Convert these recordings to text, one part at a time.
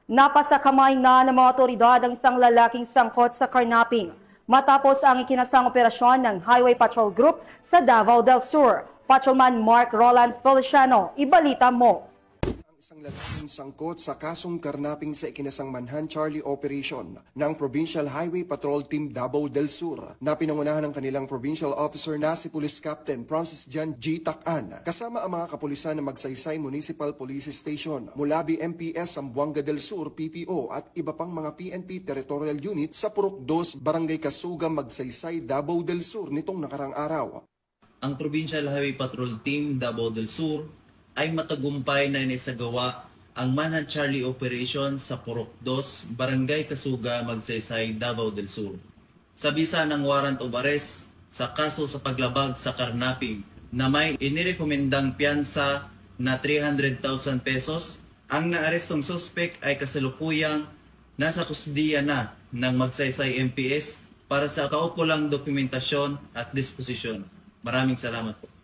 Napasakamay na ng mga otoridad ang isang lalaking sangkot sa karnaping matapos ang ikinasang operasyon ng Highway Patrol Group sa Davao del Sur. Patrolman Mark Roland Feliciano, ibalita mo. Isang lalaking sangkot sa kasong karnaping sa ikinasang Manhunt Charlie Operation ng Provincial Highway Patrol Team Davao del Sur na pinangunahan ng kanilang provincial officer na si Police Captain Francis Jan G. Takan kasama ang mga kapulisan ng Magsaysay Municipal Police Station, Mulabi MPS Zamboanga del Sur PPO at iba pang mga PNP Territorial Unit sa Purok 2, Barangay Kasuga, Magsaysay, Davao del Sur nitong nakarang araw. Ang Provincial Highway Patrol Team Davao del Sur ay matagumpay na inisagawa ang Manhunt Charlie Operation sa Purok 2, Barangay Kasuga, Magsaysay, Davao del Sur. Sa bisa ng warrant of arrest sa kaso sa paglabag sa karnaping na may inirekomendang piyansa na 300,000 pesos, ang naarestong suspect ay kasalukuyang nasa kusdiya na ng Magsaysay MPS para sa kaukulang dokumentasyon at disposisyon. Maraming salamat po.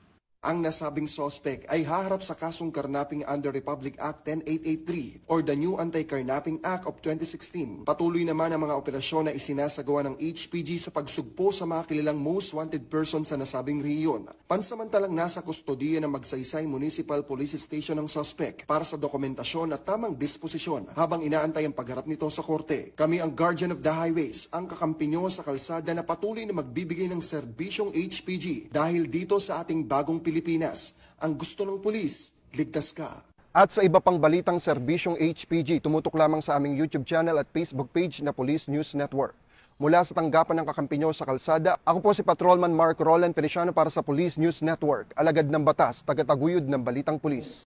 Ang nasabing suspect ay haharap sa kasong karnaping under Republic Act 10883 or the New Anti-Karnaping Act of 2016. Patuloy naman ang mga operasyon na isinasagawa ng HPG sa pagsugpo sa mga kilalang most wanted person sa nasabing rehiyon. Pansamantalang nasa kustodiya ng Magsaysay Municipal Police Station ang suspect para sa dokumentasyon at tamang disposisyon habang inaantay ang pagharap nito sa korte. Kami ang Guardian of the Highways, ang kakampi nyo sa kalsada na patuloy na magbibigay ng serbisyong HPG dahil dito sa ating bagong Pilipinas, ang gusto ng pulis, ligtas ka. At sa iba pang balitang serbisyong HPG, tumutok lamang sa aming YouTube channel at Facebook page na Police News Network. Mula sa tanggapan ng kakampi nyo sa kalsada, ako po si Patrolman Mark Roland Feliciano para sa Police News Network, alagad ng batas, tagataguyod ng balitang pulis.